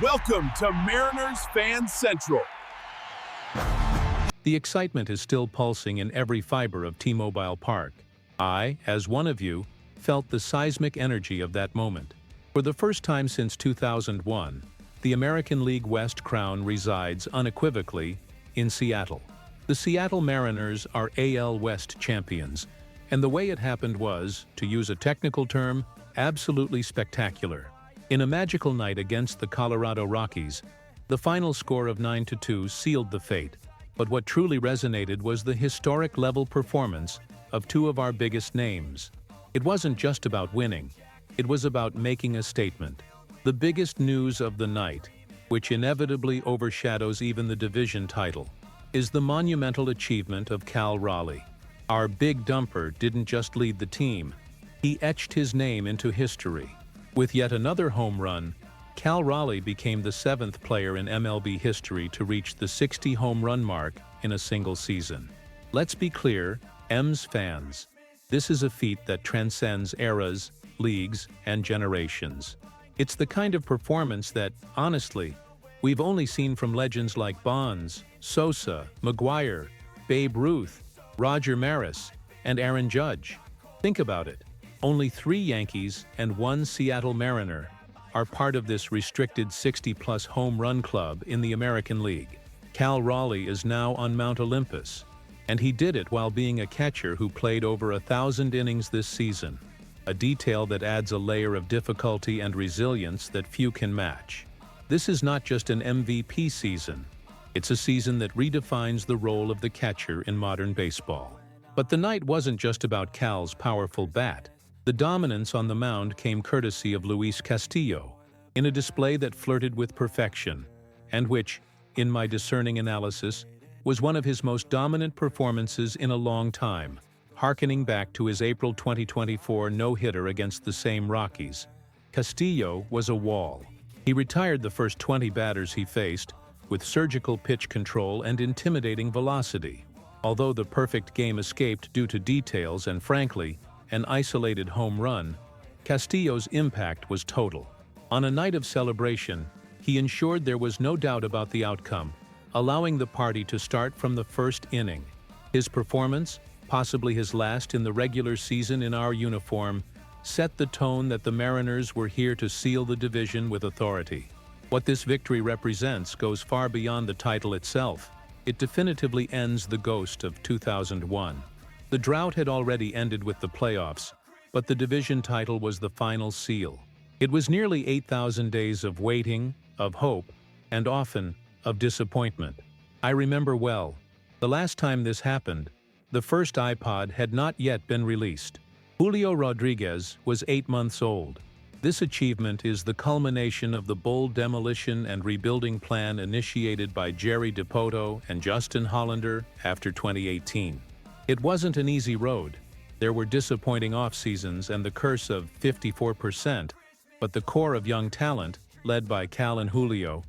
Welcome to Mariners Fan Central. The excitement is still pulsing in every fiber of T-Mobile Park. I, as one of you, felt the seismic energy of that moment. For the first time since 2001, the American League West crown resides unequivocally in Seattle. The Seattle Mariners are AL West champions, and the way it happened was, to use a technical term, absolutely spectacular. In a magical night against the Colorado Rockies, the final score of 9-2 sealed the fate. But what truly resonated was the historic-level performance of two of our biggest names. It wasn't just about winning. It was about making a statement. The biggest news of the night, which inevitably overshadows even the division title, is the monumental achievement of Cal Raleigh. Our big dumper didn't just lead the team. He etched his name into history. With yet another home run, Cal Raleigh became the seventh player in MLB history to reach the 60 home run mark in a single season. Let's be clear, M's fans, this is a feat that transcends eras, leagues, and generations. It's the kind of performance that, honestly, we've only seen from legends like Bonds, Sosa, McGwire, Babe Ruth, Roger Maris, and Aaron Judge. Think about it. Only 3 Yankees and 1 Seattle Mariner are part of this restricted 60-plus home run club in the American League. Cal Raleigh is now on Mount Olympus, and he did it while being a catcher who played over 1,000 innings this season, a detail that adds a layer of difficulty and resilience that few can match. This is not just an MVP season. It's a season that redefines the role of the catcher in modern baseball. But the night wasn't just about Cal's powerful bat. The dominance on the mound came courtesy of Luis Castillo, in a display that flirted with perfection, and which, in my discerning analysis, was one of his most dominant performances in a long time, hearkening back to his April 2024 no-hitter against the same Rockies. Castillo was a wall. He retired the first 20 batters he faced, with surgical pitch control and intimidating velocity. Although the perfect game escaped due to details and, frankly, an isolated home run, Castillo's impact was total. On a night of celebration, he ensured there was no doubt about the outcome, allowing the party to start from the first inning. His performance, possibly his last in the regular season in our uniform, set the tone that the Mariners were here to seal the division with authority. What this victory represents goes far beyond the title itself. It definitively ends the ghost of 2001. The drought had already ended with the playoffs, but the division title was the final seal. It was nearly 8,000 days of waiting, of hope, and often of disappointment. I remember well, the last time this happened, the first iPod had not yet been released. Julio Rodriguez was 8 months old. This achievement is the culmination of the bold demolition and rebuilding plan initiated by Jerry Dipoto and Justin Hollander after 2018. It wasn't an easy road. There were disappointing off-seasons and the curse of 54%, but the core of young talent, led by Cal and Julio,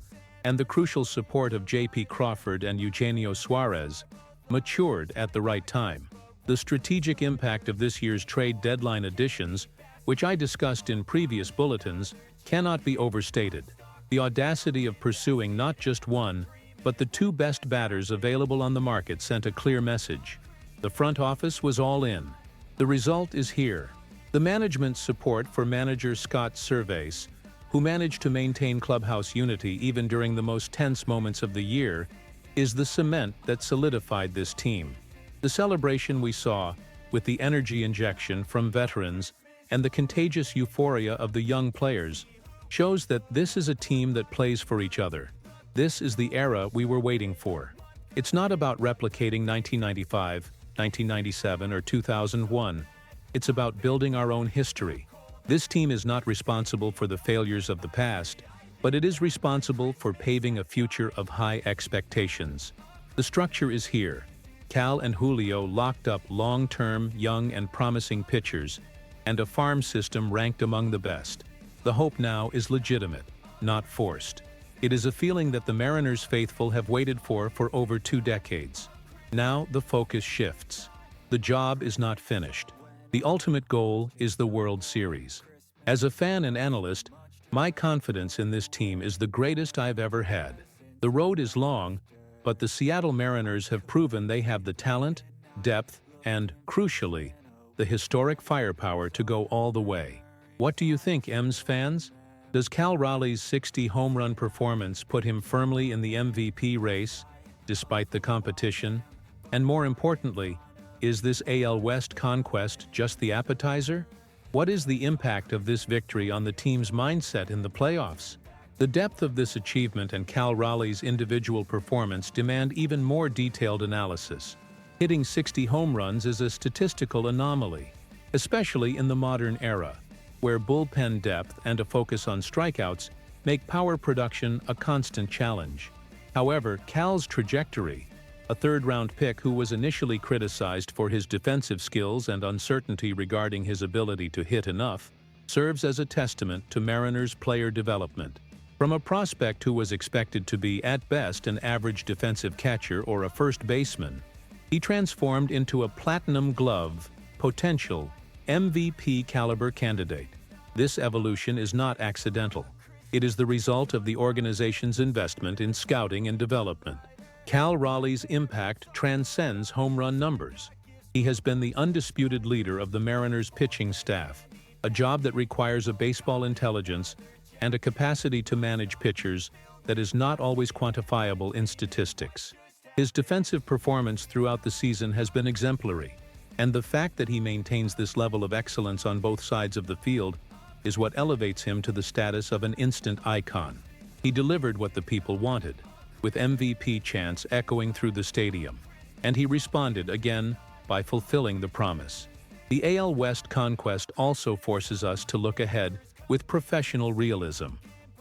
and the crucial support of J.P. Crawford and Eugenio Suarez, matured at the right time. The strategic impact of this year's trade deadline additions, which I discussed in previous bulletins, cannot be overstated. The audacity of pursuing not just one, but the 2 best batters available on the market sent a clear message. The front office was all in. The result is here. The management's support for manager Scott Servais, who managed to maintain clubhouse unity even during the most tense moments of the year, is the cement that solidified this team. The celebration we saw, with the energy injection from veterans and the contagious euphoria of the young players, shows that this is a team that plays for each other. This is the era we were waiting for. It's not about replicating 1995, 1997, or 2001. It's about building our own history. This team is not responsible for the failures of the past, but it is responsible for paving a future of high expectations. The structure is here. Cal and Julio locked up long-term, young and promising pitchers, and a farm system ranked among the best. The hope now is legitimate, not forced. It is a feeling that the Mariners faithful have waited for over 2 decades. Now the focus shifts. The job is not finished. The ultimate goal is the World Series. As a fan and analyst, My confidence in this team is the greatest I've ever had. The road is long, but the Seattle Mariners have proven they have the talent, depth, and, crucially, the historic firepower to go all the way. What do you think, M's fans? Does Cal Raleigh's 60 home run performance put him firmly in the MVP race, despite the competition? And more importantly, is this AL West conquest just the appetizer? What is the impact of this victory on the team's mindset in the playoffs? The depth of this achievement and Cal Raleigh's individual performance demand even more detailed analysis. Hitting 60 home runs is a statistical anomaly, especially in the modern era, where bullpen depth and a focus on strikeouts make power production a constant challenge. However, Cal's trajectory, a third-round pick who was initially criticized for his defensive skills and uncertainty regarding his ability to hit enough, serves as a testament to Mariners' player development. From a prospect who was expected to be, at best, an average defensive catcher or a first baseman, he transformed into a platinum glove, potential, MVP-caliber candidate. This evolution is not accidental. It is the result of the organization's investment in scouting and development. Cal Raleigh's impact transcends home run numbers. He has been the undisputed leader of the Mariners' pitching staff, a job that requires a baseball intelligence and a capacity to manage pitchers that is not always quantifiable in statistics. His defensive performance throughout the season has been exemplary, and the fact that he maintains this level of excellence on both sides of the field is what elevates him to the status of an instant icon. He delivered what the people wanted, with MVP chants echoing through the stadium, and he responded again by fulfilling the promise. The AL West conquest also forces us to look ahead with professional realism.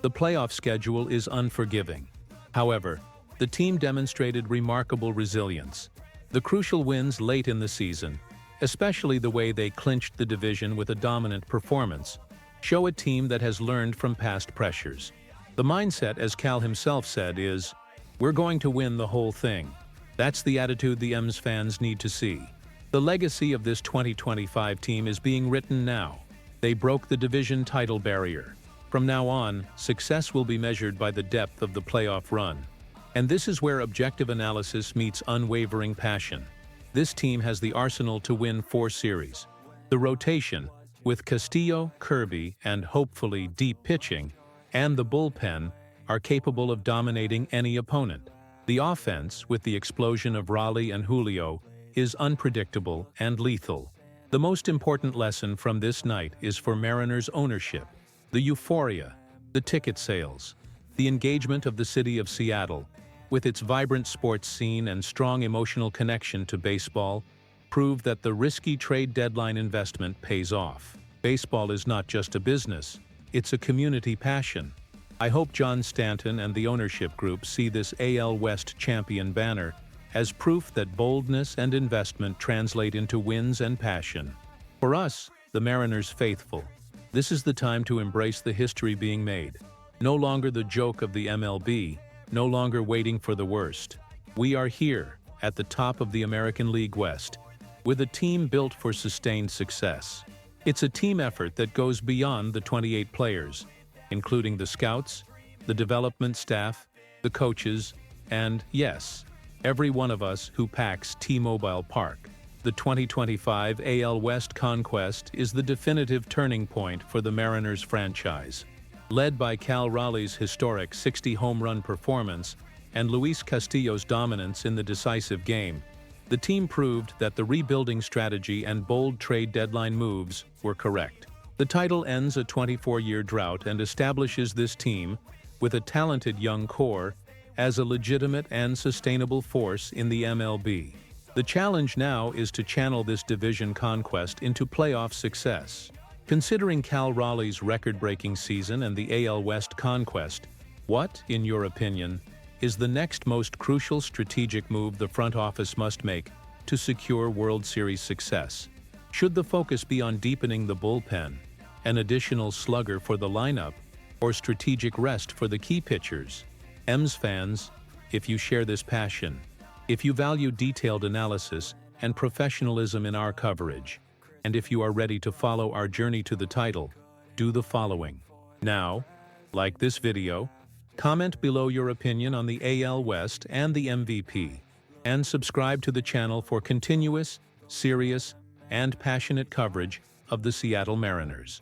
The playoff schedule is unforgiving. However, the team demonstrated remarkable resilience. The crucial wins late in the season, especially the way they clinched the division with a dominant performance, show a team that has learned from past pressures. The mindset, as Cal himself said, is, "We're going to win the whole thing." That's the attitude the M's fans need to see. The legacy of this 2025 team is being written now. They broke the division title barrier. From now on, success will be measured by the depth of the playoff run. And this is where objective analysis meets unwavering passion. This team has the arsenal to win 4 series. The rotation, with Castillo, Kirby, and hopefully deep pitching, and the bullpen, are capable of dominating any opponent. The offense, with the explosion of Raleigh and Julio, is unpredictable and lethal. The most important lesson from this night is for Mariners ownership. The euphoria, the ticket sales, the engagement of the city of Seattle, with its vibrant sports scene and strong emotional connection to baseball, prove that the risky trade deadline investment pays off. Baseball is not just a business, it's a community passion. I hope John Stanton and the ownership group see this AL West champion banner as proof that boldness and investment translate into wins and passion. For us, the Mariners faithful, this is the time to embrace the history being made. No longer the joke of the MLB, no longer waiting for the worst. We are here, at the top of the American League West, with a team built for sustained success. It's a team effort that goes beyond the 28 players, including the scouts, the development staff, the coaches, and, yes, every one of us who packs T-Mobile Park. The 2025 AL West conquest is the definitive turning point for the Mariners franchise. Led by Cal Raleigh's historic 60 home run performance and Luis Castillo's dominance in the decisive game, the team proved that the rebuilding strategy and bold trade deadline moves were correct. The title ends a 24-year drought and establishes this team, with a talented young core, as a legitimate and sustainable force in the MLB. The challenge now is to channel this division conquest into playoff success. Considering Cal Raleigh's record-breaking season and the AL West conquest, what, in your opinion, is the next most crucial strategic move the front office must make to secure World Series success? Should the focus be on deepening the bullpen, an additional slugger for the lineup, or strategic rest for the key pitchers? M's fans, if you share this passion, if you value detailed analysis and professionalism in our coverage, and if you are ready to follow our journey to the title, do the following. Now, Like this video, comment below your opinion on the AL West and the MVP, and subscribe to the channel for continuous, serious, and passionate coverage of the Seattle Mariners.